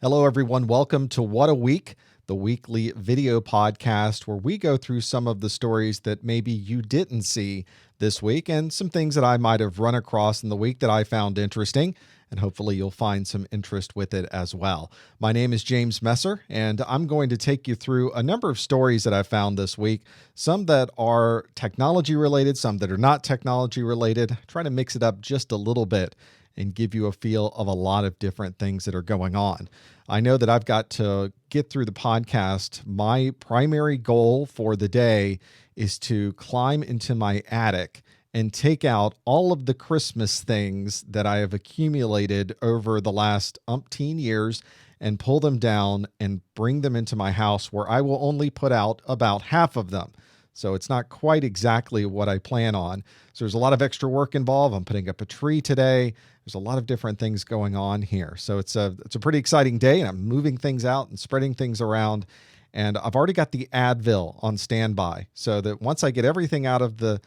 Hello, everyone. Welcome to What a Week, the weekly video podcast where we go through some of the stories that maybe you didn't see this week and some things that I might have run across in the week that I found interesting. And hopefully you'll find some interest with it as well. My name is James Messer, and I'm going to take you through a number of stories that I found this week, some that are technology related, some that are not technology related. Try to mix it up just a little bit and give you a feel of a lot of different things that are going on. I know that I've got to get through the podcast. My primary goal for the day is to climb into my attic and take out all of the Christmas things that I have accumulated over the last umpteen years and pull them down and bring them into my house where I will only put out about half of them. So it's not quite exactly what I plan on. So there's a lot of extra work involved. I'm putting up a tree today. There's a lot of different things going on here. So it's a pretty exciting day, and I'm moving things out and spreading things around. And I've already got the Advil on standby so that once I get everything out of the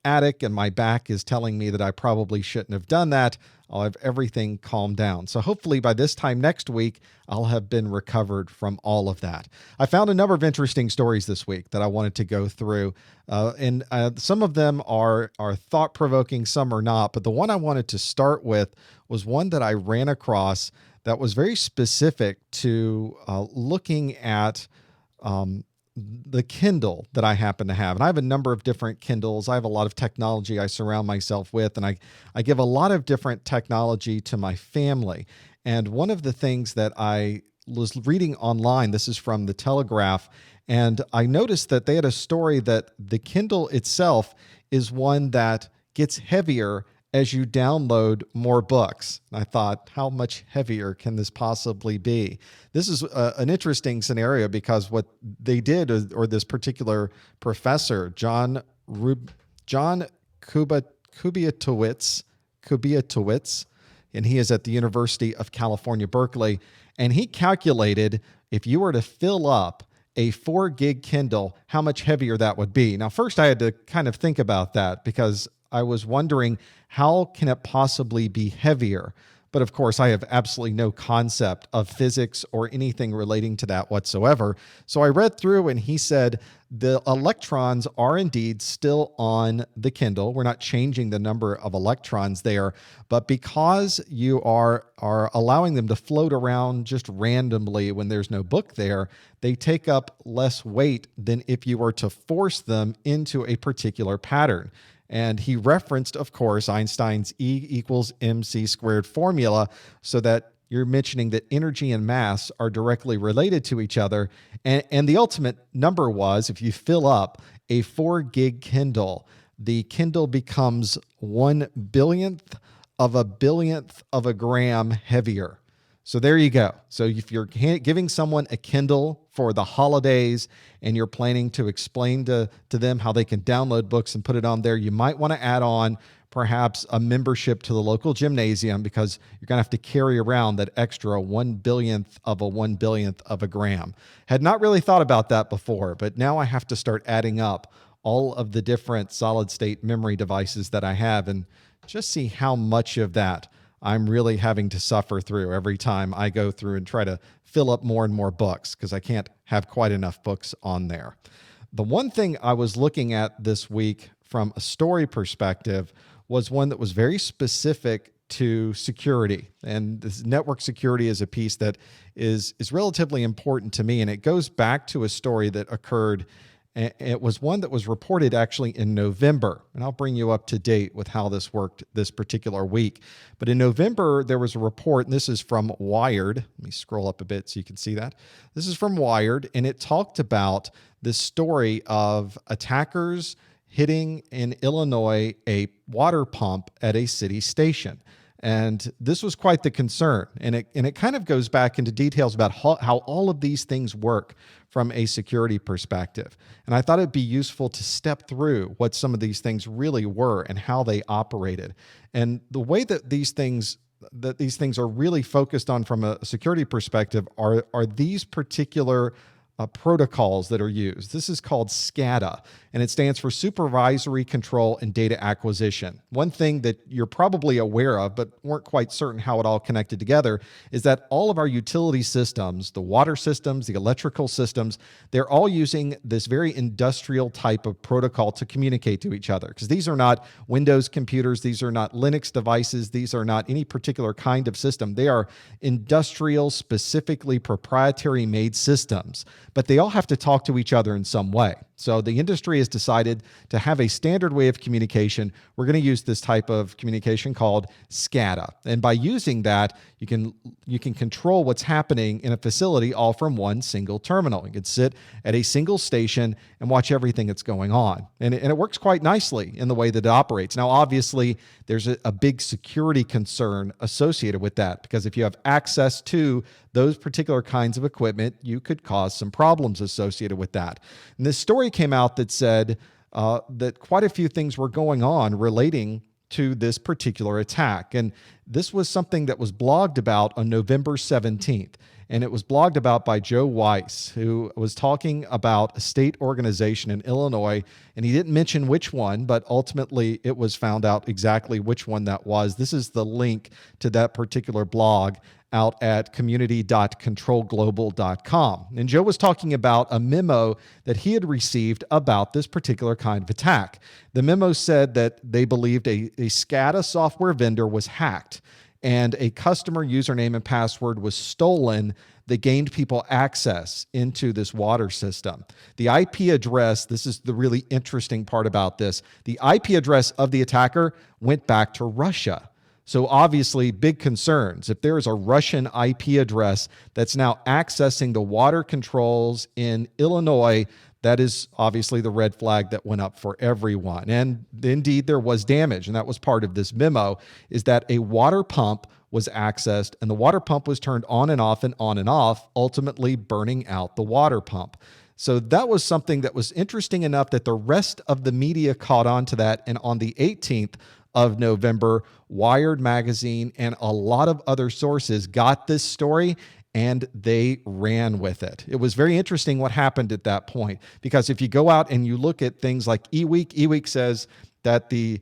attic and my back is telling me that I probably shouldn't have done that, I'll have everything calmed down. So hopefully by this time next week, I'll have been recovered from all of that. I found a number of interesting stories this week that I wanted to go through. And some of them are thought-provoking, some are not. But the one I wanted to start with was one that I ran across that was very specific to looking at the Kindle that I happen to have. And I have a number of different Kindles. I have a lot of technology I surround myself with, and I give a lot of different technology to my family. And one of the things that I was reading online, this is from the Telegraph, and I noticed that they had a story that the Kindle itself is one that gets heavier as you download more books. And I thought, how much heavier can this possibly be? This is an interesting scenario because what they did, or this particular professor, John Kubiatowicz, and he is at the University of California, Berkeley, and he calculated if you were to fill up a 4 gig Kindle, how much heavier that would be. Now, first I had to kind of think about that because I was wondering, how can it possibly be heavier? But of course, I have absolutely no concept of physics or anything relating to that whatsoever. So I read through, and he said the electrons are indeed still on the Kindle. We're not changing the number of electrons there, but because you are allowing them to float around just randomly when there's no book there, they take up less weight than if you were to force them into a particular pattern. And he referenced, of course, Einstein's E equals mc squared formula, so that you're mentioning that energy and mass are directly related to each other. And the ultimate number was, if you fill up a 4 gig Kindle, the Kindle becomes 1/1000th of a billionth of a gram heavier. So there you go. So if you're giving someone a Kindle for the holidays and you're planning to explain to them how they can download books and put it on there, you might want to add on perhaps a membership to the local gymnasium, because you're going to have to carry around that extra 1/1000th of a 1/1000th of a gram. Had not really thought about that before, but now I have to start adding up all of the different solid state memory devices that I have and just see how much of that I'm really having to suffer through every time I go through and try to fill up more and more books, because I can't have quite enough books on there. The one thing I was looking at this week from a story perspective was one that was very specific to security. And this network security is a piece that is relatively important to me. And it goes back to a story that occurred. It was one that was reported actually in November, and I'll bring you up to date with how this worked this particular week. But in November, there was a report, and this is from Wired. Let me scroll up a bit so you can see that. This is from Wired, and it talked about this story of attackers hitting in Illinois a water pump at a city station. And this was quite the concern. And it kind of goes back into details about how all of these things work from a security perspective. And I thought it'd be useful to step through what some of these things really were and how they operated. And the way that these things are really focused on from a security perspective are these particular protocols that are used. This is called SCADA, and it stands for Supervisory Control and Data Acquisition. One thing that you're probably aware of, but weren't quite certain how it all connected together, is that all of our utility systems, the water systems, the electrical systems, they're all using this very industrial type of protocol to communicate to each other. Because these are not Windows computers, these are not Linux devices, these are not any particular kind of system. They are industrial, specifically proprietary made systems, but they all have to talk to each other in some way. So the industry has decided to have a standard way of communication. We're going to use this type of communication called SCADA. And by using that, you can control what's happening in a facility all from one single terminal. You can sit at a single station and watch everything that's going on. And it works quite nicely in the way that it operates. Now, obviously, there's a big security concern associated with that, because if you have access to those particular kinds of equipment, you could cause some problems associated with that. And this story came out that said that quite a few things were going on relating to this particular attack. And this was something that was blogged about on November 17th. And it was blogged about by Joe Weiss, who was talking about a state organization in Illinois. And he didn't mention which one, but ultimately it was found out exactly which one that was. This is the link to that particular blog out at community.controlglobal.com. And Joe was talking about a memo that he had received about this particular kind of attack. The memo said that they believed a SCADA software vendor was hacked and a customer username and password was stolen that gained people access into this water system. The IP address, this is the really interesting part about this, the IP address of the attacker went back to Russia. So obviously, big concerns. If there is a Russian IP address that's now accessing the water controls in Illinois, that is obviously the red flag that went up for everyone. And indeed, there was damage, and that was part of this memo, is that a water pump was accessed, and the water pump was turned on and off, ultimately burning out the water pump. So that was something that was interesting enough that the rest of the media caught on to that, and on the 18th of November, Wired magazine and a lot of other sources got this story and they ran with it. It was very interesting what happened at that point, because if you go out and you look at things like eWeek says that the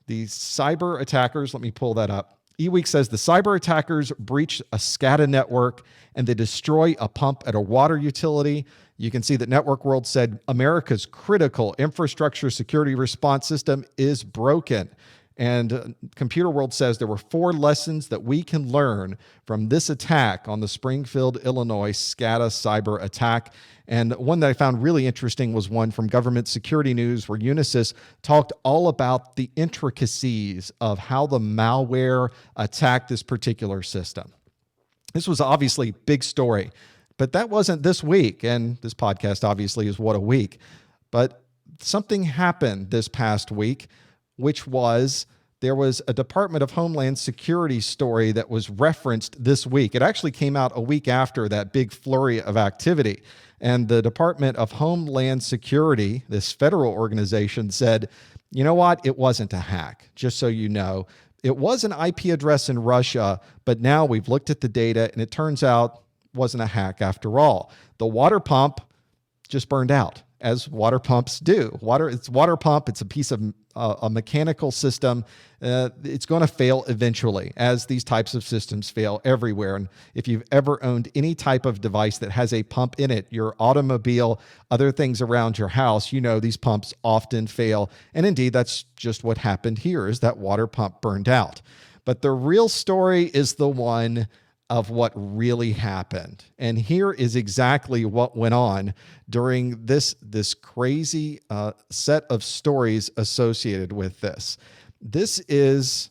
cyber attackers, let me pull that up. eWeek says the cyber attackers breached a SCADA network and they destroy a pump at a water utility. You can see that Network World said America's critical infrastructure security response system is broken. And Computer World says there were 4 lessons that we can learn from this attack on the Springfield, Illinois SCADA cyber attack. And one that I found really interesting was one from Government Security News, where Unisys talked all about the intricacies of how the malware attacked this particular system. This was obviously a big story, but that wasn't this week. And this podcast obviously is What a Week. But something happened this past week, which was there was a Department of Homeland Security story that was referenced this week. It actually came out a week after that big flurry of activity. And the Department of Homeland Security, this federal organization, said, you know what? It wasn't a hack, just so you know. It was an IP address in Russia, but now we've looked at the data and it turns out it wasn't a hack after all. The water pump just burned out, as water pumps do. It's water pump. It's a piece of a mechanical system. It's going to fail eventually, as these types of systems fail everywhere. And if you've ever owned any type of device that has a pump in it, your automobile, other things around your house, you know these pumps often fail. And indeed, that's just what happened here, is that water pump burned out. But the real story is the one of what really happened. And here is exactly what went on during this crazy set of stories associated with this. This is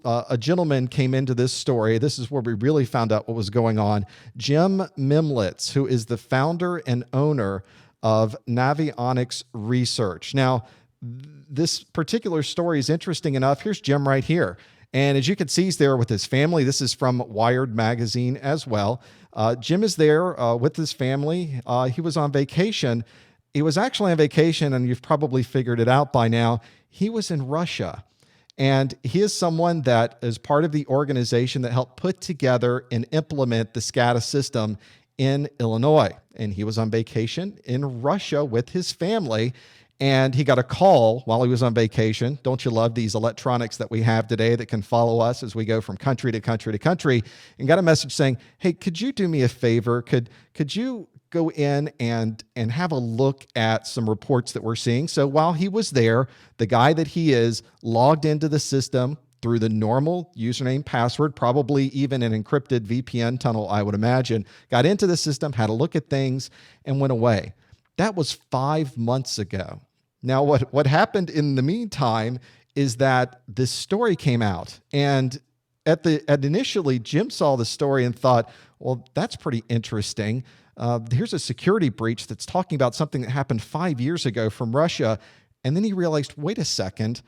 a gentleman came into this story. This is where we really found out what was going on. Jim Mimlitz, who is the founder and owner of Navionics Research. Now, this particular story is interesting enough. Here's Jim right here. And as you can see, he's there with his family. This is from Wired magazine as well. Jim is there with his family. He was on vacation. He was actually on vacation, and you've probably figured it out by now. He was in Russia. And he is someone that is part of the organization that helped put together and implement the SCADA system in Illinois, and he was on vacation in Russia with his family. And he got a call while he was on vacation. Don't you love these electronics that we have today that can follow us as we go from country to country to country? And got a message saying, hey, could you do me a favor? Could you go in and have a look at some reports that we're seeing? So while he was there, the guy that he is logged into the system through the normal username, password, probably even an encrypted VPN tunnel, I would imagine, got into the system, had a look at things, and went away. That was 5 months ago. Now, what happened in the meantime is that this story came out, and initially, Jim saw the story and thought, well, that's pretty interesting. Here's a security breach that's talking about something that happened 5 years ago from Russia. And then he realized, wait a second,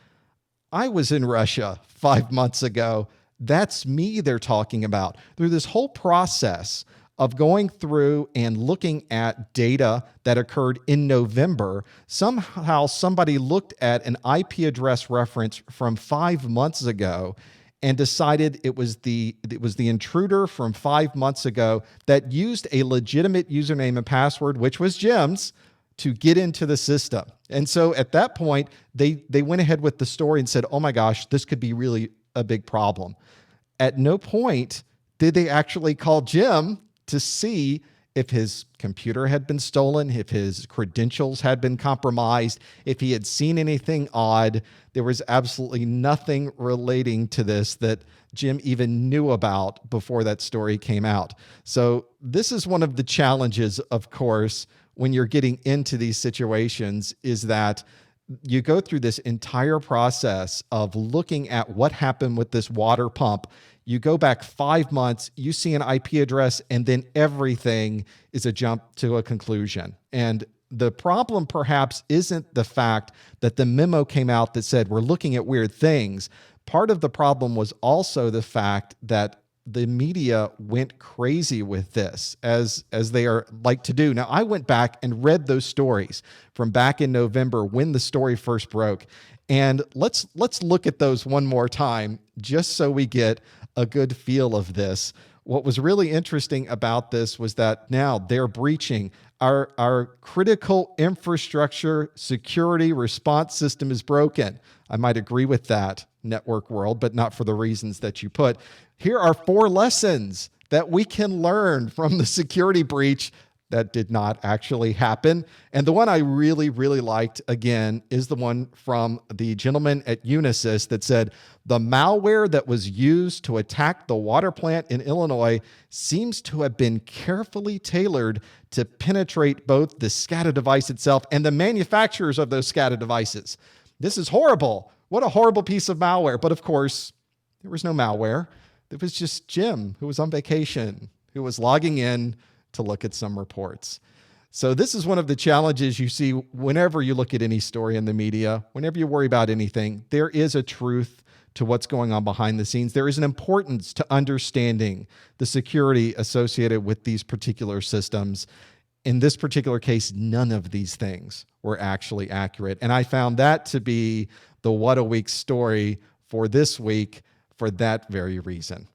I was in Russia 5 months ago. That's me they're talking about. Through this whole process of going through and looking at data that occurred in November, somehow somebody looked at an IP address reference from 5 months ago and decided it was the intruder from 5 months ago that used a legitimate username and password, which was Jim's, to get into the system. And so at that point, they went ahead with the story and said, oh my gosh, this could be really a big problem. At no point did they actually call Jim to see if his computer had been stolen, if his credentials had been compromised, if he had seen anything odd. There was absolutely nothing relating to this that Jim even knew about before that story came out. So this is one of the challenges, of course, when you're getting into these situations, is that you go through this entire process of looking at what happened with this water pump. You go back 5 months, you see an IP address, and then everything is a jump to a conclusion. And the problem perhaps isn't the fact that the memo came out that said, we're looking at weird things. Part of the problem was also the fact that the media went crazy with this, as they are like to do. Now, I went back and read those stories from back in November when the story first broke. And let's look at those one more time, just so we get a good feel of this. What was really interesting about this was that now they're breaching our critical infrastructure security response system is broken. I might agree with that, network world, but not for the reasons that you put. Here are 4 lessons that we can learn from the security breach that did not actually happen. And the one I really, really liked, again, is the one from the gentleman at Unisys that said, the malware that was used to attack the water plant in Illinois seems to have been carefully tailored to penetrate both the SCADA device itself and the manufacturers of those SCADA devices. This is horrible. What a horrible piece of malware. But of course, there was no malware. It was just Jim, who was on vacation, who was logging in to look at some reports. So this is one of the challenges you see whenever you look at any story in the media, whenever you worry about anything. There is a truth to what's going on behind the scenes. There is an importance to understanding the security associated with these particular systems. In this particular case, none of these things were actually accurate. And I found that to be the What a Week story for this week for that very reason.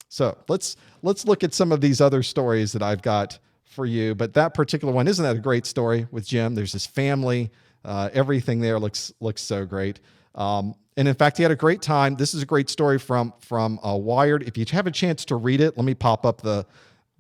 So let's look at some of these other stories that I've got for you. But that particular one, isn't that a great story with Jim? There's his family. Everything there looks so great. And in fact, he had a great time. This is a great story from Wired. If you have a chance to read it, let me pop up the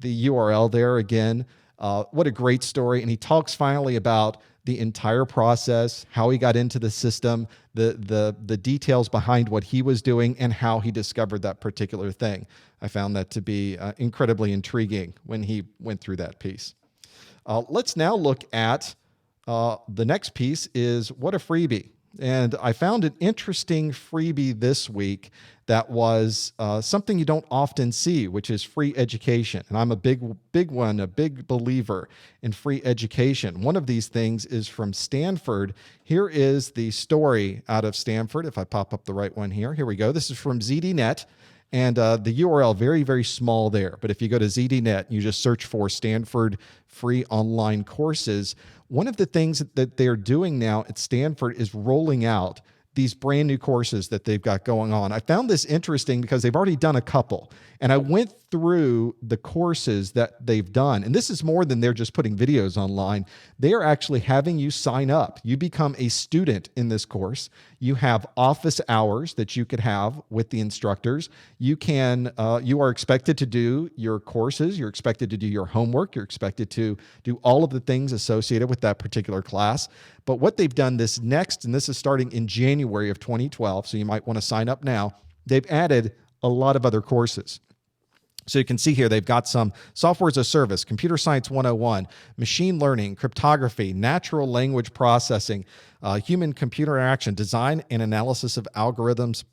URL there again. What a great story. And he talks finally about the entire process, how he got into the system, the details behind what he was doing, and how he discovered that particular thing. I found that to be incredibly intriguing when he went through that piece. Let's now look at the next piece is What a Freebie. And I found an interesting freebie this week that was something you don't often see, which is free education. And I'm a big believer in free education. One of these things is from Stanford. Here is the story out of Stanford. If I pop up the right one here we go. This is from ZDNet. And the URL, very, very small there. But if you go to ZDNet, you just search for Stanford free online courses. One of the things that they're doing now at Stanford is rolling out these brand new courses that they've got going on. I found this interesting because they've already done a couple. And I went through the courses that they've done. And this is more than they're just putting videos online. They are actually having you sign up. You become a student in this course. You have office hours that you could have with the instructors. You are expected to do your courses. You're expected to do your homework. You're expected to do all of the things associated with that particular class. But what they've done this next, and this is starting in January of 2012, so you might want to sign up now, they've added a lot of other courses. So you can see here, they've got some software as a service, computer science 101, machine learning, cryptography, natural language processing, human computer interaction, design and analysis of algorithms,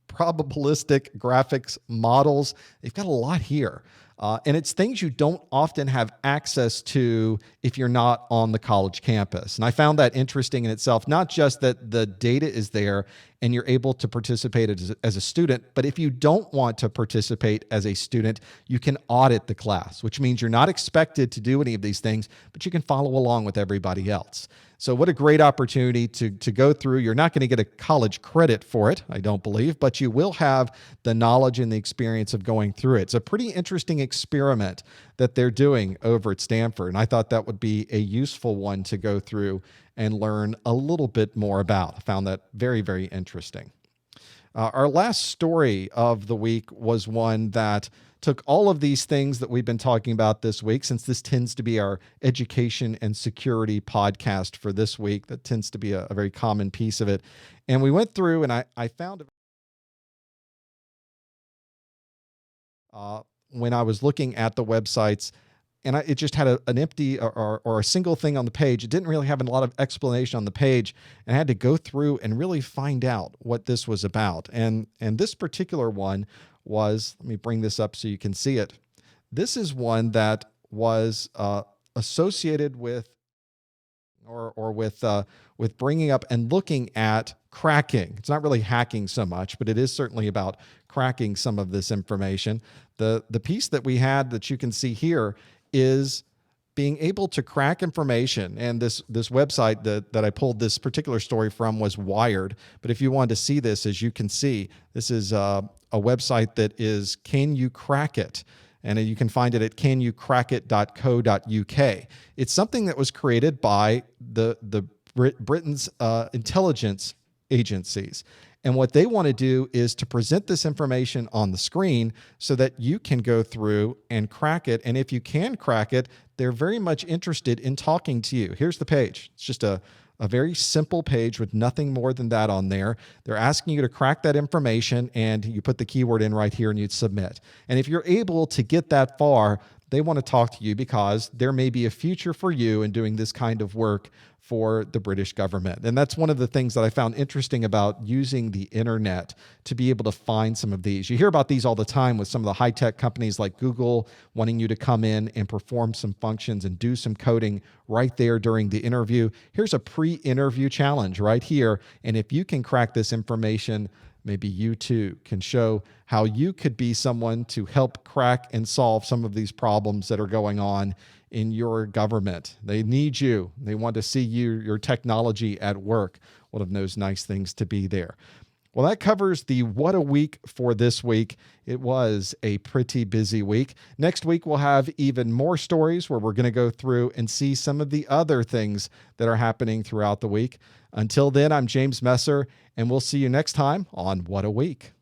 probabilistic graphics models. They've got a lot here. And it's things you don't often have access to if you're not on the college campus. And I found that interesting in itself, not just that the data is there and you're able to participate as a student, but if you don't want to participate as a student, you can audit the class, which means you're not expected to do any of these things, but you can follow along with everybody else. So what a great opportunity to go through. You're not going to get a college credit for it, I don't believe, but you will have the knowledge and the experience of going through it. It's a pretty interesting experiment that they're doing over at Stanford, and I thought that would be a useful one to go through and learn a little bit more about. I found that very, very interesting. Our last story of the week was one that took all of these things that we've been talking about this week, since this tends to be our education and security podcast for this week. That tends to be a very common piece of it. And we went through and I found when I was looking at the websites, and it just had an empty or a single thing on the page. It didn't really have a lot of explanation on the page, and I had to go through and really find out what this was about. And this particular one was, let me bring this up so you can see it. This is one that was associated with with bringing up and looking at cracking. It's not really hacking so much, but it is certainly about cracking some of this information. The piece that we had that you can see here is being able to crack information. And this website that I pulled this particular story from was Wired. But if you wanted to see this, as you can see, this is a website that is Can You Crack It? And you can find it at canyoucrackit.co.uk. It's something that was created by the Britain's intelligence agencies. And what they want to do is to present this information on the screen so that you can go through and crack it. And if you can crack it, they're very much interested in talking to you. Here's the page. It's just a very simple page with nothing more than that on there. They're asking you to crack that information, and you put the keyword in right here and you'd submit. And if you're able to get that far, they want to talk to you because there may be a future for you in doing this kind of work for the British government. And that's one of the things that I found interesting about using the internet to be able to find some of these. You hear about these all the time with some of the high-tech companies like Google wanting you to come in and perform some functions and do some coding right there during the interview. Here's a pre-interview challenge right here. And if you can crack this information, maybe you too can show how you could be someone to help crack and solve some of these problems that are going on in your government. They need you. They want to see your technology at work. One of those nice things to be there. Well, that covers the What a Week for this week. It was a pretty busy week. Next week, we'll have even more stories where we're going to go through and see some of the other things that are happening throughout the week. Until then, I'm James Messer, and we'll see you next time on What a Week.